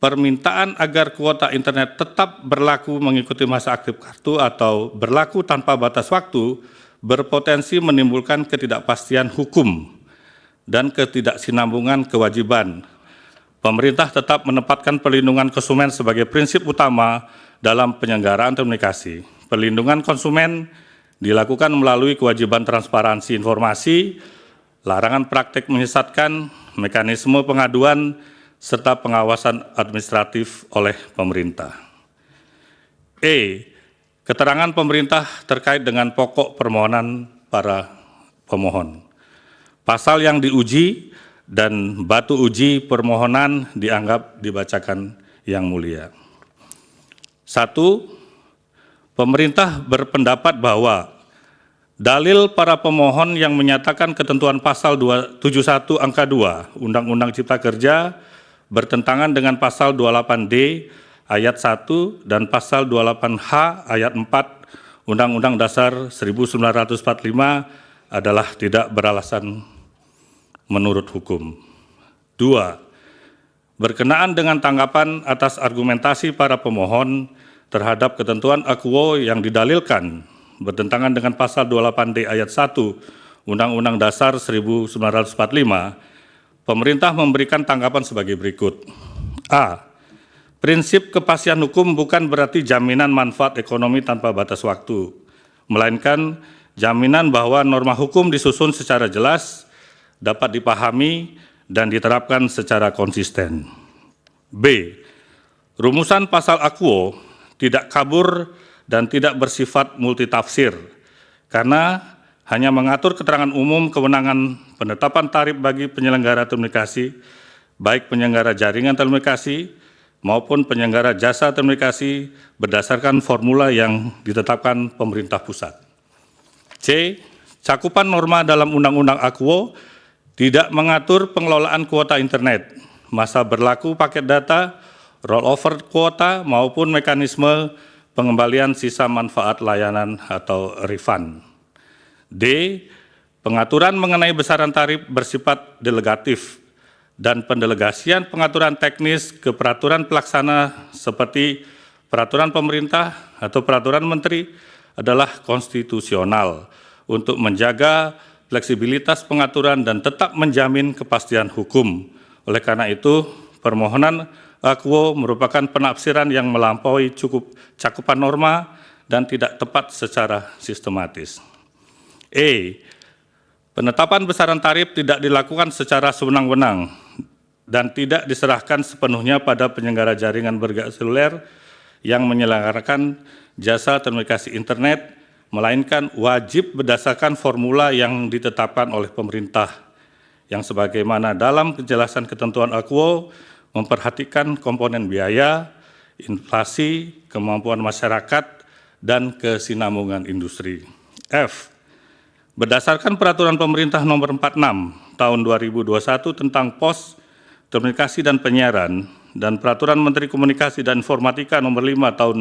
Permintaan agar kuota internet tetap berlaku mengikuti masa aktif kartu atau berlaku tanpa batas waktu berpotensi menimbulkan ketidakpastian hukum dan ketidaksinambungan kewajiban. Pemerintah tetap menempatkan perlindungan konsumen sebagai prinsip utama dalam penyelenggaraan telekomunikasi. Perlindungan konsumen dilakukan melalui kewajiban transparansi informasi, larangan praktek menyesatkan, mekanisme pengaduan, serta pengawasan administratif oleh pemerintah. Keterangan pemerintah terkait dengan pokok permohonan para pemohon. Pasal yang diuji dan batu uji permohonan dianggap dibacakan yang mulia. 1. Pemerintah berpendapat bahwa dalil para pemohon yang menyatakan ketentuan pasal 271 angka 2 Undang-Undang Cipta Kerja bertentangan dengan pasal 28D ayat 1 dan pasal 28H ayat 4 Undang-Undang Dasar 1945 adalah tidak beralasan menurut hukum. 2. Berkenaan dengan tanggapan atas argumentasi para pemohon terhadap ketentuan akuo yang didalilkan bertentangan dengan pasal 28D ayat 1 Undang-Undang Dasar 1945, pemerintah memberikan tanggapan sebagai berikut. A. Prinsip kepastian hukum bukan berarti jaminan manfaat ekonomi tanpa batas waktu, melainkan jaminan bahwa norma hukum disusun secara jelas, dapat dipahami, dan diterapkan secara konsisten. B. Rumusan pasal akuo tidak kabur dan tidak bersifat multitafsir, karena hanya mengatur keterangan umum kewenangan penetapan tarif bagi penyelenggara telekomunikasi, baik penyelenggara jaringan telekomunikasi maupun penyelenggara jasa telekomunikasi berdasarkan formula yang ditetapkan pemerintah pusat. C. Cakupan norma dalam Undang-Undang Akuo tidak mengatur pengelolaan kuota internet, masa berlaku paket data, rollover kuota maupun mekanisme pengembalian sisa manfaat layanan atau refund. D. Pengaturan mengenai besaran tarif bersifat delegatif dan pendelegasian pengaturan teknis ke peraturan pelaksana seperti peraturan pemerintah atau peraturan menteri adalah konstitusional untuk menjaga fleksibilitas pengaturan dan tetap menjamin kepastian hukum. Oleh karena itu, permohonan akuo merupakan penafsiran yang melampaui cukup cakupan norma dan tidak tepat secara sistematis. Penetapan besaran tarif tidak dilakukan secara sewenang-wenang dan tidak diserahkan sepenuhnya pada penyelenggara jaringan bergerak seluler yang menyelenggarakan jasa telekomunikasi internet, melainkan wajib berdasarkan formula yang ditetapkan oleh pemerintah, yang sebagaimana dalam kejelasan ketentuan akuo memperhatikan komponen biaya, inflasi, kemampuan masyarakat, dan kesinambungan industri. F. Berdasarkan Peraturan Pemerintah Nomor 46 Tahun 2021 tentang Pos, Telekomunikasi dan Penyiaran dan Peraturan Menteri Komunikasi dan Informatika Nomor 5 Tahun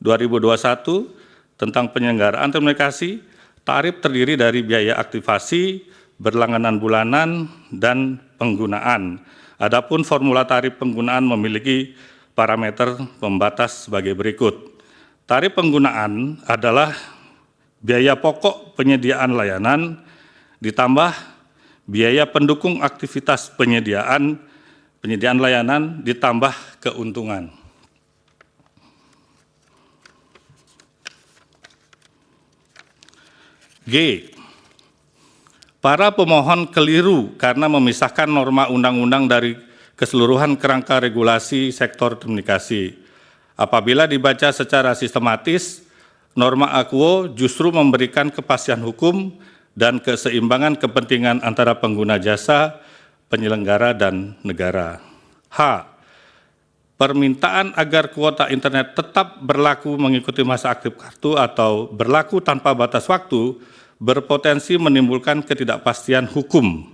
2021 tentang penyelenggaraan telekomunikasi, tarif terdiri dari biaya aktivasi, berlangganan bulanan, dan penggunaan. Adapun formula tarif penggunaan memiliki parameter pembatas sebagai berikut. Tarif penggunaan adalah biaya pokok penyediaan layanan ditambah biaya pendukung aktivitas penyediaan layanan ditambah keuntungan. G. Para pemohon keliru karena memisahkan norma undang-undang dari keseluruhan kerangka regulasi sektor telekomunikasi. Apabila dibaca secara sistematis, norma akuo justru memberikan kepastian hukum dan keseimbangan kepentingan antara pengguna jasa, penyelenggara, dan negara. H. Permintaan agar kuota internet tetap berlaku mengikuti masa aktif kartu atau berlaku tanpa batas waktu berpotensi menimbulkan ketidakpastian hukum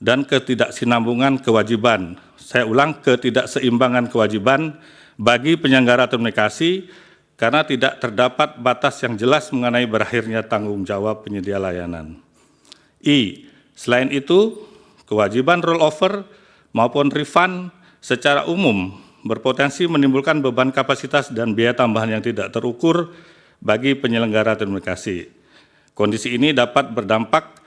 dan ketidaksinambungan kewajiban. Saya ulang, ketidakseimbangan kewajiban bagi penyelenggara telekomunikasi karena tidak terdapat batas yang jelas mengenai berakhirnya tanggung jawab penyedia layanan. I. Selain itu, kewajiban rollover maupun refund secara umum berpotensi menimbulkan beban kapasitas dan biaya tambahan yang tidak terukur bagi penyelenggara telekomunikasi. Kondisi ini dapat berdampak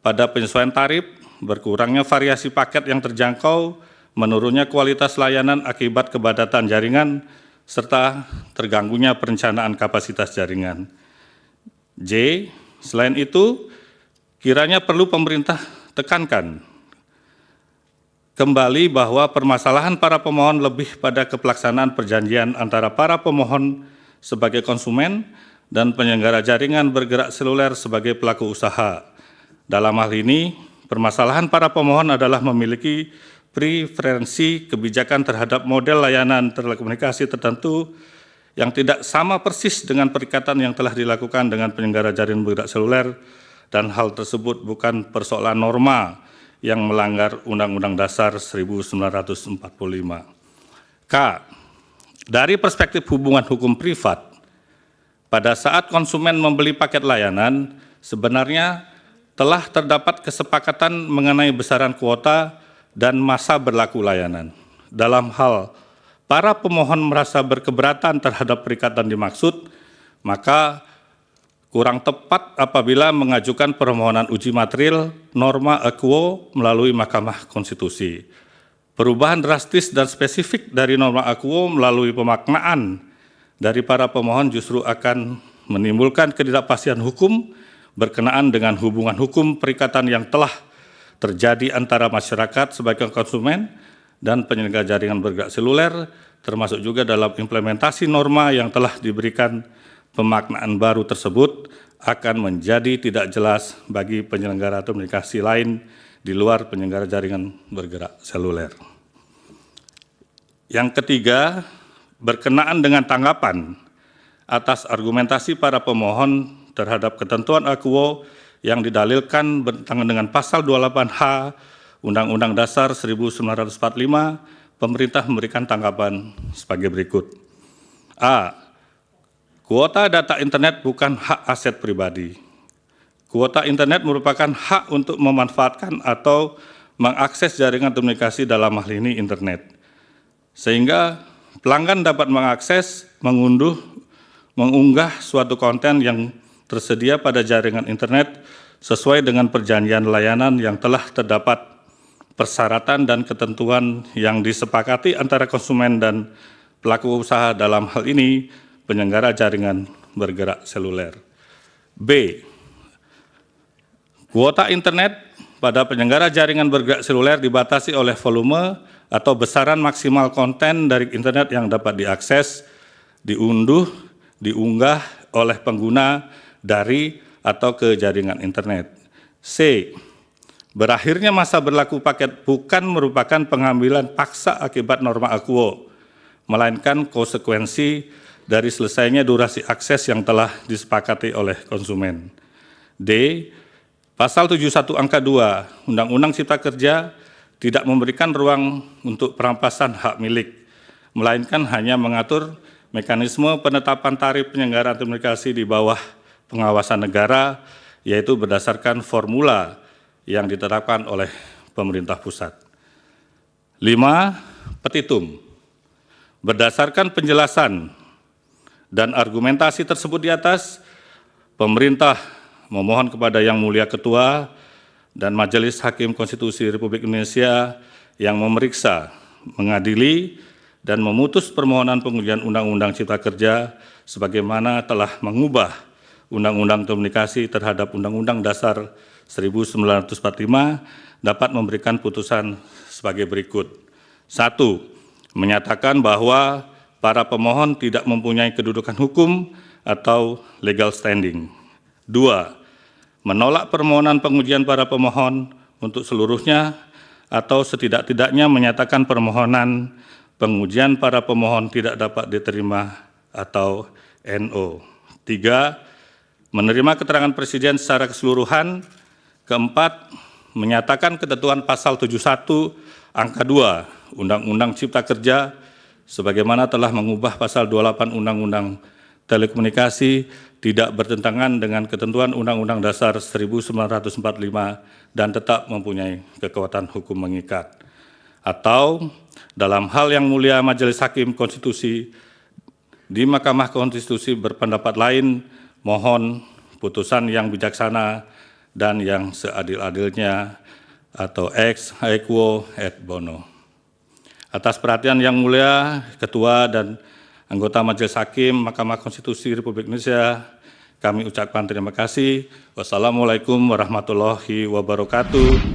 pada penyesuaian tarif, berkurangnya variasi paket yang terjangkau, menurunnya kualitas layanan akibat kepadatan jaringan, serta terganggunya perencanaan kapasitas jaringan. J. Selain itu, kiranya perlu pemerintah tekankan kembali bahwa permasalahan para pemohon lebih pada pelaksanaan perjanjian antara para pemohon sebagai konsumen dan penyelenggara jaringan bergerak seluler sebagai pelaku usaha. Dalam hal ini, permasalahan para pemohon adalah memiliki preferensi kebijakan terhadap model layanan telekomunikasi tertentu yang tidak sama persis dengan perikatan yang telah dilakukan dengan penyelenggara jaringan bergerak seluler, dan hal tersebut bukan persoalan norma yang melanggar Undang-Undang Dasar 1945. K. Dari perspektif hubungan hukum privat, pada saat konsumen membeli paket layanan, sebenarnya telah terdapat kesepakatan mengenai besaran kuota dan masa berlaku layanan. Dalam hal para pemohon merasa berkeberatan terhadap perikatan dimaksud, maka kurang tepat apabila mengajukan permohonan uji material norma akuo melalui Mahkamah Konstitusi. Perubahan drastis dan spesifik dari norma akuo melalui pemaknaan dari para pemohon justru akan menimbulkan ketidakpastian hukum berkenaan dengan hubungan hukum perikatan yang telah terjadi antara masyarakat sebagai konsumen dan penyelenggara jaringan bergerak seluler, termasuk juga dalam implementasi norma yang telah diberikan. Pemaknaan baru tersebut akan menjadi tidak jelas bagi penyelenggara komunikasi lain di luar penyelenggara jaringan bergerak seluler. Yang ketiga, berkenaan dengan tanggapan atas argumentasi para pemohon terhadap ketentuan akuo yang didalilkan bertentangan dengan pasal 28H Undang-Undang Dasar 1945, pemerintah memberikan tanggapan sebagai berikut. A. Kuota data internet bukan hak aset pribadi. Kuota internet merupakan hak untuk memanfaatkan atau mengakses jaringan komunikasi dalam hal ini internet. Sehingga pelanggan dapat mengakses, mengunggah suatu konten yang tersedia pada jaringan internet sesuai dengan perjanjian layanan yang telah terdapat persyaratan dan ketentuan yang disepakati antara konsumen dan pelaku usaha, dalam hal ini penyelenggara jaringan bergerak seluler. B. Kuota internet pada penyelenggara jaringan bergerak seluler dibatasi oleh volume atau besaran maksimal konten dari internet yang dapat diakses, diunggah oleh pengguna dari atau ke jaringan internet. C. Berakhirnya masa berlaku paket bukan merupakan pengambilan paksa akibat norma akuo, melainkan konsekuensi dari selesainya durasi akses yang telah disepakati oleh konsumen. D. Pasal 71 angka 2 Undang-Undang Cipta Kerja tidak memberikan ruang untuk perampasan hak milik, melainkan hanya mengatur mekanisme penetapan tarif penyelenggaraan komunikasi di bawah pengawasan negara, yaitu berdasarkan formula yang ditetapkan oleh pemerintah pusat. 5. Petitum. Berdasarkan penjelasan dan argumentasi tersebut di atas, pemerintah memohon kepada Yang Mulia Ketua dan Majelis Hakim Konstitusi Republik Indonesia yang memeriksa, mengadili, dan memutus permohonan pengujian Undang-Undang Cipta Kerja sebagaimana telah mengubah Undang-Undang Komunikasi terhadap Undang-Undang Dasar 1945 dapat memberikan putusan sebagai berikut. 1. Menyatakan bahwa para pemohon tidak mempunyai kedudukan hukum atau legal standing. 2. Menolak permohonan pengujian para pemohon untuk seluruhnya atau setidak-tidaknya menyatakan permohonan pengujian para pemohon tidak dapat diterima atau NO. 3. Menerima keterangan Presiden secara keseluruhan. 4. Menyatakan ketentuan pasal 71 angka 2 Undang-Undang Cipta Kerja sebagaimana telah mengubah pasal 28 Undang-Undang Telekomunikasi tidak bertentangan dengan ketentuan Undang-Undang Dasar 1945 dan tetap mempunyai kekuatan hukum mengikat. atau dalam hal yang mulia Majelis Hakim Konstitusi di Mahkamah Konstitusi berpendapat lain, mohon putusan yang bijaksana dan yang seadil-adilnya atau ex aequo et bono. Atas perhatian yang mulia Ketua dan anggota Majelis Hakim Mahkamah Konstitusi Republik Indonesia, kami ucapkan terima kasih. Wassalamualaikum warahmatullahi wabarakatuh.